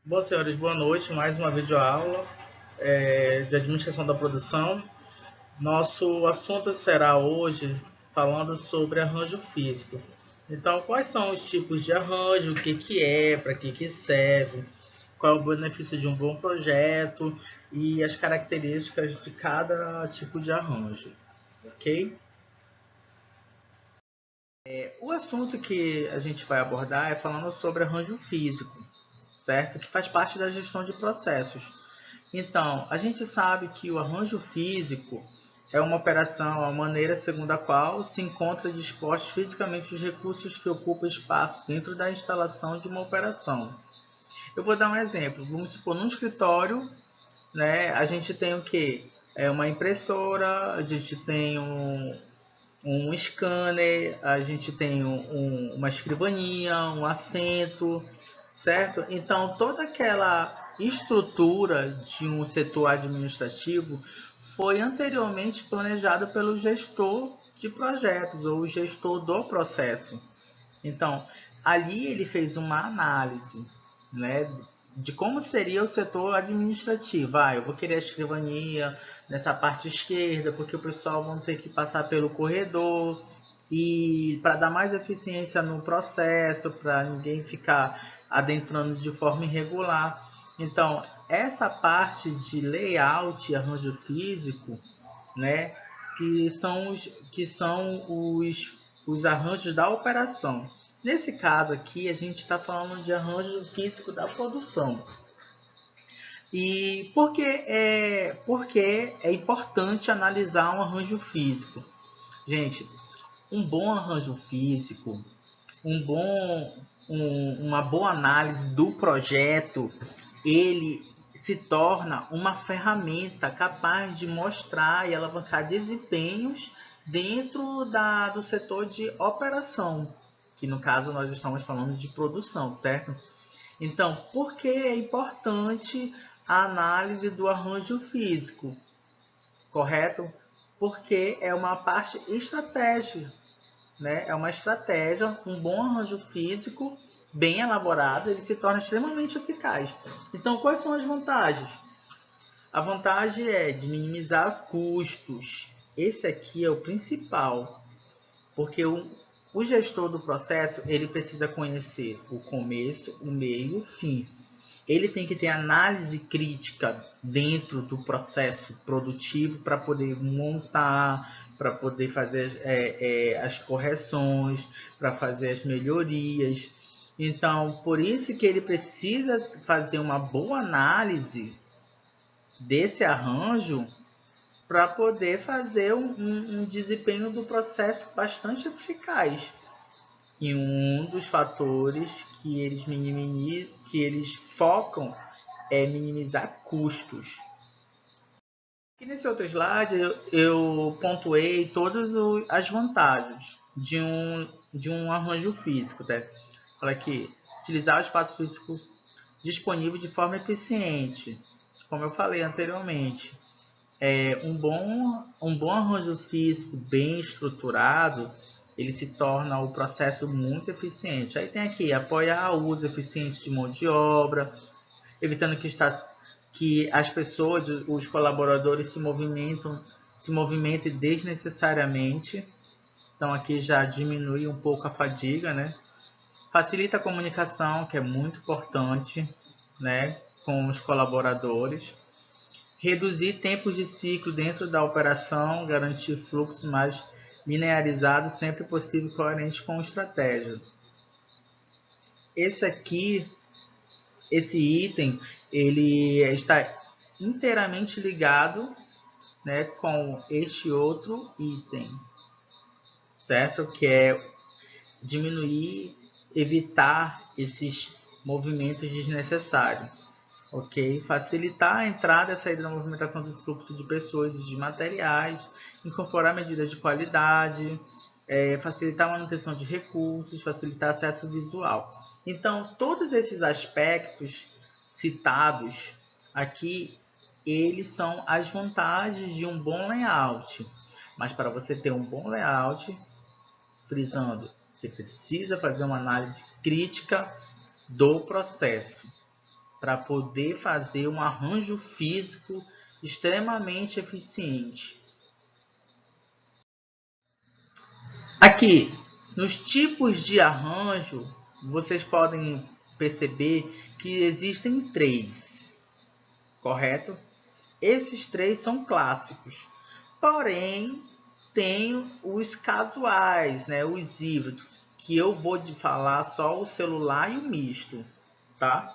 Bom, senhores, boa noite. Mais uma videoaula de administração da produção. Nosso assunto será hoje falando sobre arranjo físico. Então, quais são os tipos de arranjo, o que, que é, para que serve, qual é o benefício de um bom projeto e as características de cada tipo de arranjo, ok? O assunto que a gente vai abordar é falando sobre arranjo físico, certo? Que faz parte da gestão de processos. Então, a gente sabe que o arranjo físico é uma operação, a maneira segundo a qual se encontra dispostos fisicamente os recursos que ocupam espaço dentro da instalação de uma operação. Eu vou dar um exemplo. Vamos supor, num escritório, né, a gente tem o quê? É uma impressora, a gente tem um scanner, a gente tem uma escrivaninha, um assento, certo? Então, toda aquela estrutura de um setor administrativo foi anteriormente planejado pelo gestor de projetos ou o gestor do processo. Então, ali ele fez uma análise, né, de como seria o setor administrativo. Eu vou querer a escrivania nessa parte esquerda, porque o pessoal vão ter que passar pelo corredor e para dar mais eficiência no processo, para ninguém ficar adentrando de forma irregular. Então, essa parte de layout e arranjo físico, né, que são os arranjos da operação. Nesse caso aqui, a gente está falando de arranjo físico da produção. E porque é importante analisar um arranjo físico? Gente, um bom arranjo físico, uma boa análise do projeto, ele se torna uma ferramenta capaz de mostrar e alavancar desempenhos dentro do setor de operação, que no caso nós estamos falando de produção, certo? Então, por que é importante a análise do arranjo físico, correto? Porque é uma parte estratégica, né? É uma estratégia, um bom arranjo físico bem elaborado, ele se torna extremamente eficaz. Então, quais são as vantagens? A vantagem é de minimizar custos. Esse aqui é o principal, porque o gestor do processo ele precisa conhecer o começo, o meio e o fim. Ele tem que ter análise crítica dentro do processo produtivo para poder montar, para poder fazer as correções, para fazer as melhorias. Então, por isso que ele precisa fazer uma boa análise desse arranjo para poder fazer um desempenho do processo bastante eficaz. E um dos fatores que eles focam é minimizar custos. Aqui nesse outro slide eu pontuei todas as vantagens de um arranjo físico. Tá? Olha aqui, utilizar o espaço físico disponível de forma eficiente, como eu falei anteriormente. Um bom arranjo físico bem estruturado, ele se torna o processo muito eficiente. Aí tem aqui, apoiar o uso eficiente de mão de obra, evitando que as pessoas, os colaboradores se movimentem desnecessariamente. Então aqui já diminui um pouco a fadiga, né? Facilita a comunicação, que é muito importante, né, com os colaboradores. Reduzir tempos de ciclo dentro da operação, garantir fluxo mais linearizado, sempre possível e coerente com a estratégia. Esse aqui, esse item, ele está inteiramente ligado, né, com este outro item, certo? Que é diminuir, evitar esses movimentos desnecessários. Ok? Facilitar a entrada e a saída da movimentação do fluxo de pessoas e de materiais, incorporar medidas de qualidade, facilitar a manutenção de recursos, facilitar acesso visual. Então, todos esses aspectos citados aqui, eles são as vantagens de um bom layout. Mas para você ter um bom layout, frisando, você precisa fazer uma análise crítica do processo. para poder fazer um arranjo físico extremamente eficiente. Aqui, nos tipos de arranjo, vocês podem perceber que existem 3, correto? Esses 3 são clássicos, porém tem os casuais, né, os híbridos, que eu vou falar só o celular e o misto, tá?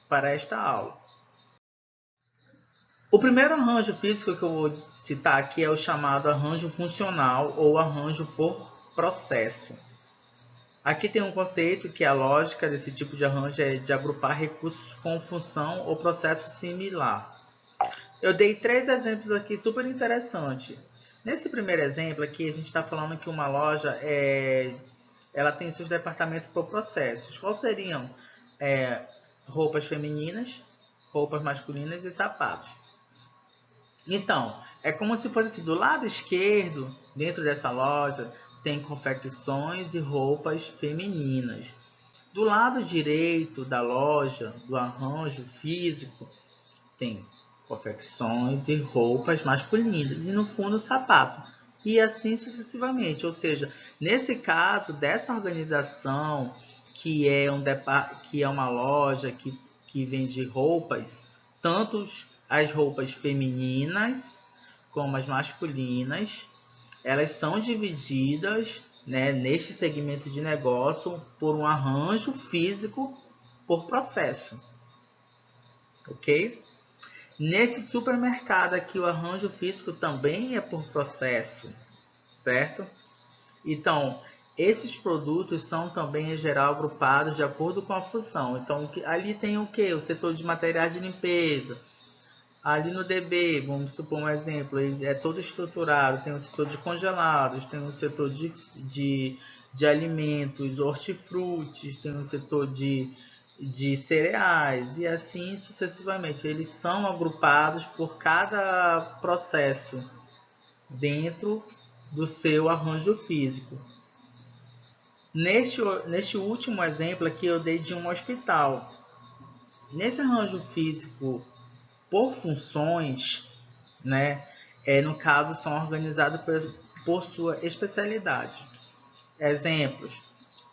Para esta aula. O primeiro arranjo físico que eu vou citar aqui é o chamado arranjo funcional ou arranjo por processo. Aqui tem um conceito que a lógica desse tipo de arranjo é de agrupar recursos com função ou processo similar. Eu dei 3 exemplos aqui super interessantes. Nesse primeiro exemplo aqui, a gente está falando que uma loja ela tem seus departamentos por processos. Quais seriam? Roupas femininas, roupas masculinas e sapatos. Então, é como se fosse assim, do lado esquerdo, dentro dessa loja, tem confecções e roupas femininas. Do lado direito da loja, do arranjo físico, tem confecções e roupas masculinas. E no fundo, sapato. E assim sucessivamente. Ou seja, nesse caso, dessa organização, que é uma loja que vende roupas, tanto as roupas femininas como as masculinas, elas são divididas, né, neste segmento de negócio por um arranjo físico por processo, ok? Nesse supermercado aqui, o arranjo físico também é por processo, certo? Então, esses produtos são também, em geral, agrupados de acordo com a função. Então, ali tem o quê? O setor de materiais de limpeza. Ali no DB, vamos supor um exemplo, ele é todo estruturado, tem o setor de congelados, tem o setor de alimentos, hortifrutis, tem o setor de cereais e assim sucessivamente. Eles são agrupados por cada processo dentro do seu arranjo físico. Neste último exemplo aqui eu dei de um hospital. Nesse arranjo físico por funções, né, no caso, são organizados por sua especialidade. Exemplos: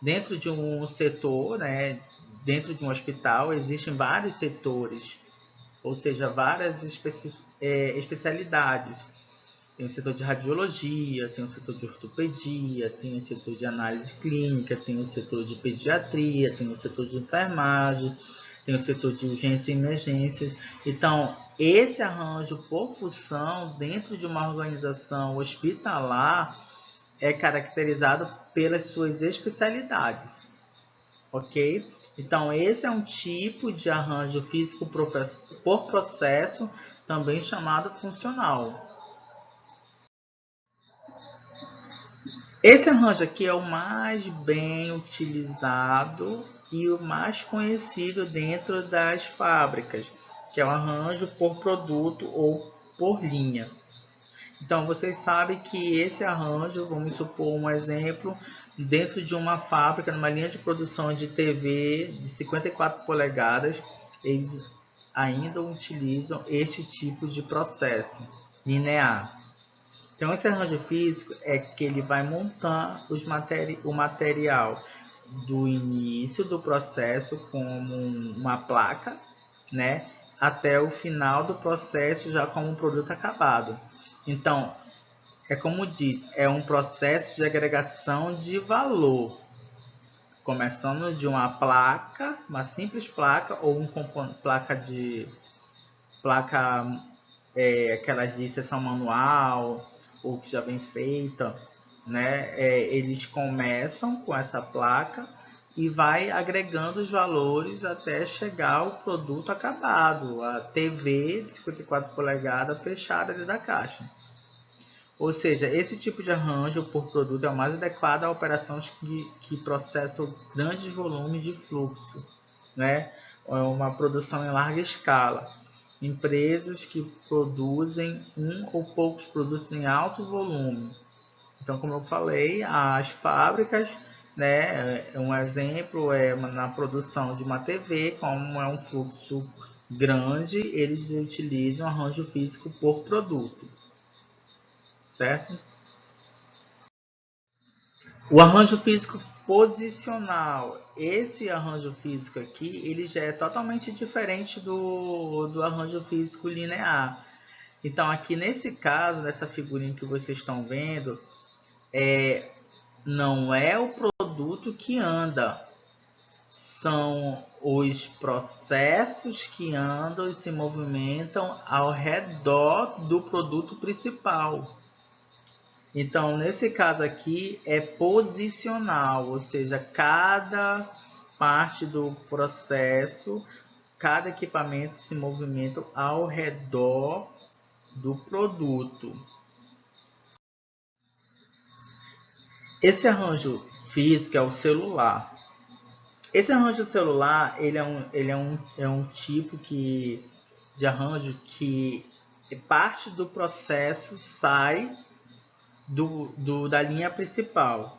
dentro de um setor, né, dentro de um hospital, existem vários setores, ou seja, várias especialidades. Tem o setor de radiologia, tem o setor de ortopedia, tem o setor de análise clínica, tem o setor de pediatria, tem o setor de enfermagem, tem o setor de urgência e emergência. Então, esse arranjo por função dentro de uma organização hospitalar é caracterizado pelas suas especialidades, ok? Então, esse é um tipo de arranjo físico por processo, também chamado funcional. Esse arranjo aqui é o mais bem utilizado e o mais conhecido dentro das fábricas, que é o arranjo por produto ou por linha. Então, vocês sabem que esse arranjo, vamos supor um exemplo, dentro de uma fábrica, numa linha de produção de TV de 54 polegadas, eles ainda utilizam este tipo de processo linear. Então, esse arranjo físico é que ele vai montar o material do início do processo como uma placa, né, até o final do processo já como um produto acabado. Então, é como diz, é um processo de agregação de valor, começando de uma placa, uma simples placa ou aquelas de seção manual ou que já vem feita, né? Eles começam com essa placa e vai agregando os valores até chegar ao produto acabado, a TV de 54 polegadas fechada ali da caixa. Ou seja, esse tipo de arranjo por produto é o mais adequado a operações que processam grandes volumes de fluxo, né? É uma produção em larga escala. Empresas que produzem um ou poucos produtos em alto volume. Então, como eu falei, as fábricas, né? Um exemplo é na produção de uma TV, como é um fluxo grande, eles utilizam arranjo físico por produto, certo? O arranjo físico posicional, esse arranjo físico aqui, ele já é totalmente diferente do arranjo físico linear. Então, aqui nesse caso, nessa figurinha que vocês estão vendo, não é o produto que anda, são os processos que andam e se movimentam ao redor do produto principal. Então, nesse caso aqui, é posicional, ou seja, cada parte do processo, cada equipamento se movimenta ao redor do produto. Esse arranjo físico é o celular. Esse arranjo celular, ele é um tipo de arranjo que parte do processo sai da linha principal,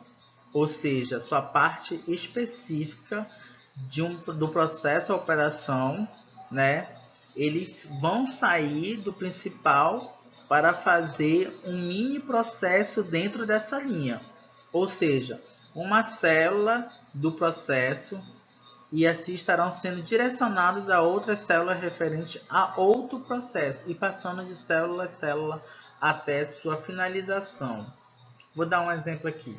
ou seja, sua parte específica do processo a operação, né? Eles vão sair do principal para fazer um mini processo dentro dessa linha, ou seja, uma célula do processo, e assim estarão sendo direcionados a outras células referentes a outro processo e passando de célula a célula até sua finalização. Vou dar um exemplo aqui.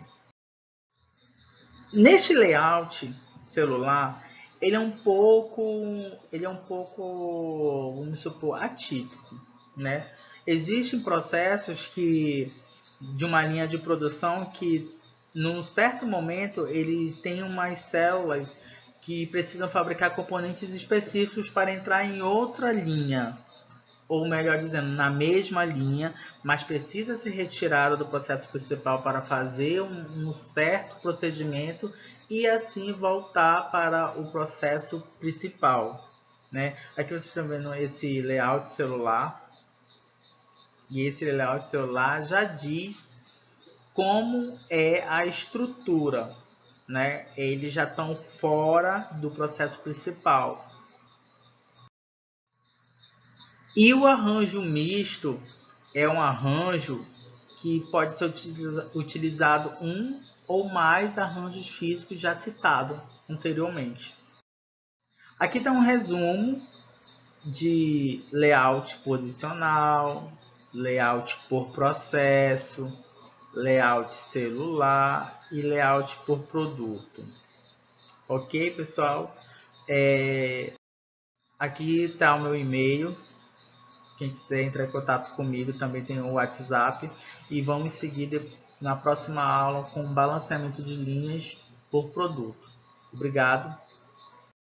Neste layout celular, ele é um pouco, vamos supor, atípico, né? Existem processos de uma linha de produção que, num certo momento, eles têm umas células que precisam fabricar componentes específicos para entrar em outra linha, ou melhor dizendo, na mesma linha, mas precisa ser retirada do processo principal para fazer um certo procedimento e assim voltar para o processo principal, né? Aqui vocês estão vendo esse layout celular, e esse layout celular já diz como é a estrutura, né? Eles já estão fora do processo principal. E o arranjo misto é um arranjo que pode ser utilizado um ou mais arranjos físicos já citados anteriormente. Aqui está um resumo de layout posicional, layout por processo, layout celular e layout por produto. Ok, pessoal? Aqui está o meu e-mail. Quem quiser entrar em contato comigo também tem o WhatsApp. E vamos seguir na próxima aula com balanceamento de linhas por produto. Obrigado.